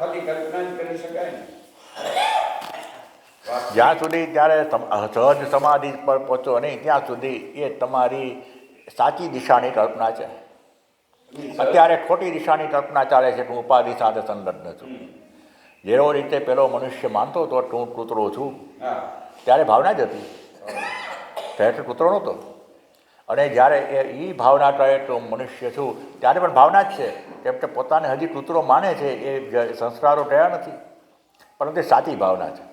ખાલી કલ્પના જ કરી શકાય ને. જ્યાં સુધી ત્યારે સહજ સમાધિ પર પહોંચો નહીં ત્યાં સુધી એ તમારી સાચી દિશાની કલ્પના છે. અત્યારે ખોટી દિશાની કલ્પના ચાલે છે કે હું ઉપાધિ સાથે સંલગ્ન છું. જેવો રીતે પેલો મનુષ્ય માનતો હતો કે હું કૂતરો છું, ત્યારે ભાવના જ હતી, ત્યારે કૂતરો નહોતો. અને જ્યારે એ ભાવના કહે તો મનુષ્ય છું ત્યારે પણ ભાવના જ છે, કેમ કે પોતાને હજી કૂતરો માને છે. એ સંસ્કારો થયા નથી, પરંતુ એ સાચી ભાવના છે.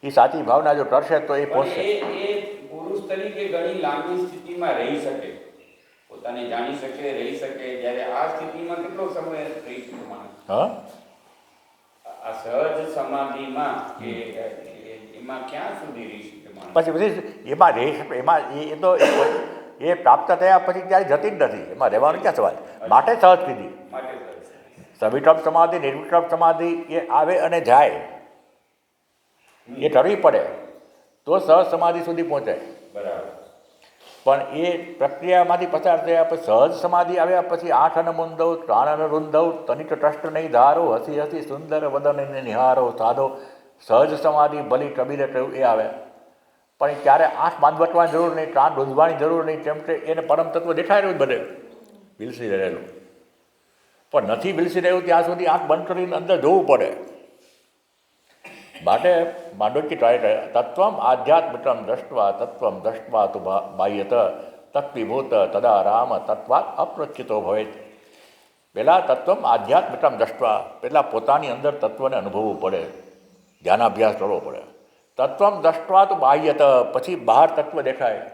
એ સાચી ભાવના જો કરશે તો એ પહોંચશે. એ પુરુષ તરીકે ઘણી લાંબી સ્થિતિમાં રહી શકે, પોતાને જાણી શકે, રહી શકે. જ્યારે આ સ્થિતિમાં કેટલો સમય રહી શકે માણસ? હા, આ સહજ સમાધિમાં કે એમાં ક્યાં સુધી રહી શકે માણસ? પછી એમાં રહી શકે. એમાં એ તો એ પ્રાપ્ત થયા પછી ક્યાંય જતી જ નથી. એમાં રહેવાનું ક્યાં સવાલ? માટે સહજ કીધી. સવિકલ્પ સમાધિ, નિર્વિકલ્પ સમાધિ એ આવે અને જાય, એ કરવી પડે તો સહજ સમાધિ સુધી પહોંચાય. બરાબર. પણ એ પ્રક્રિયામાંથી પસાર થયા પછી સહજ સમાધિ આવ્યા પછી આંખ અને મુંદવ, કાન અને રૂંધવ, તનિક ટ્રસ્ટ નહીં ધારો, હસી હસી સુંદર વદનને નિહારો સાધો. સહજ સમાધિ ભલી કબીરે કહ્યું એ આવે. પણ ક્યારે આંખ બાંધવટવાની જરૂર નહીં, કાન રૂંધવાની જરૂર નહીં, કેમ કે એને પરમ તત્વ દેખાઈ રહ્યું બધે વિલસી રહેલું. પણ નથી વિલસી રહ્યું ત્યાં સુધી આંખ બંધ કરીને અંદર જોવું પડે. માટે માંડોકી ટ્રાય કરે તત્વમ આધ્યાત્મિકમ દ્રષ્ટવા તત્વમ દ્રષ્ટવા તુ બાહ્યત તત્વિભૂત તદા રામ તત્વાત અપ્રચ્યુતો ભવેત. પહેલાં તત્વમ આધ્યાત્મિકમ દ્રષ્ટવા, પહેલાં પોતાની અંદર તત્વને અનુભવવું પડે, ધ્યાનાભ્યાસ કરવો પડે. તત્વમ દ્રષ્ટવા તુ બાહ્યત, પછી બહાર તત્વ દેખાય.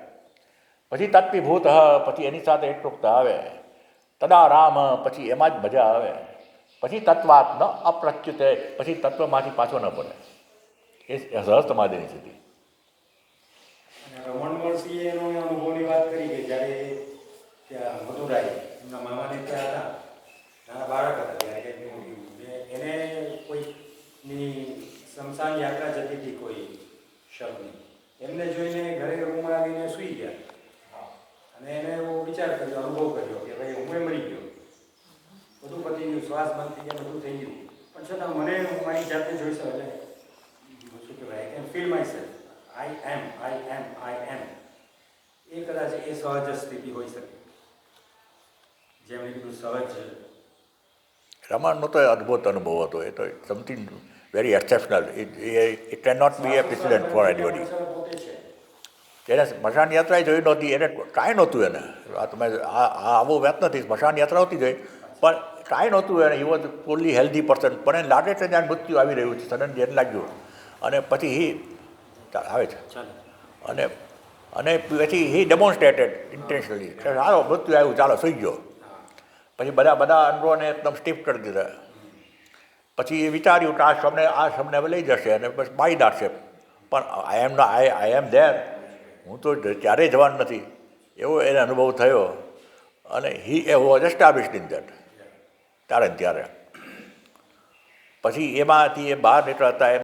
પછી તત્વિભૂત, પછી એની સાથે એકરૂપતા આવે. તદા રામ, પછી એમાં જ મજા આવે. પછી તત્વાત ન અપ્રચ્યુતે, પછી તત્વમાંથી પાછો ન પડે. એ સહજ સમાધિની સ્થિતિ. રમણ મહર્ષિએ એનો અનુભવની વાત કરી કે જ્યારે ત્યાં મધુરાઈ એમના મામાને ત્યાં હતા, નાના બાળક હતા ત્યારે એને કોઈની શમશાન યાત્રા જતી હતી કોઈ શબની, એમને જોઈને ઘરે રૂમમાં આવીને સૂઈ ગયા. અને એને એવો વિચાર કર્યો, અનુભવ કર્યો કે ભાઈ હું મરી ગયો, બધું પતી ગયું, શ્વાસ બંધ થઈ ગયા, બધું થઈ ગયું, પણ છતાં મને મારી જાતે જોઈ શકે, શું કહેવાય, I can feel myself, I am. એ કદાચ એ સહજ સ્થિતિ હોઈ શકે, જેમણે કીધું સહજ. રમણનો તો અદ્ભુત અનુભવ હતો. એ તો something very exceptional. It can not be a precedent for anybody. એને સ્મશાન યાત્રાએ જોઈ નહોતી, એને કાંઈ નહોતું. એને તમે આવો વાત નથી, સ્મશાન યાત્રા નહોતી જોઈ, પણ કાંઈ નહોતું એને. He was fully healthy person. પણ એને લાગે છે ત્યાં મૃત્યુ આવી રહ્યું છે, સડનલી એને લાગ્યું. અને પછી હી આવે છે અને પછી હી ડેમોન્સ્ટ્રેટેડ ઇન્ટેન્શનલી કે સારો મૃત્યુ આવ્યું, ચાલો સુઈ ગયો. પછી બધા અંગોને એકદમ સ્ટીફ કરી દીધા. પછી એ વિચાર્યું કે આ શબ્દને હવે લઈ જશે અને બસ બાળી નાખશે. પણ આઈ એમ ધેર, હું તો ક્યારેય જવાનું નથી, એવો એને અનુભવ થયો. અને હી એ વોઝ એસ્ટાબ્લિશ્ડ ઇન ધેટ. ત્યારે પછી એમાંથી એ બહાર નીકળતા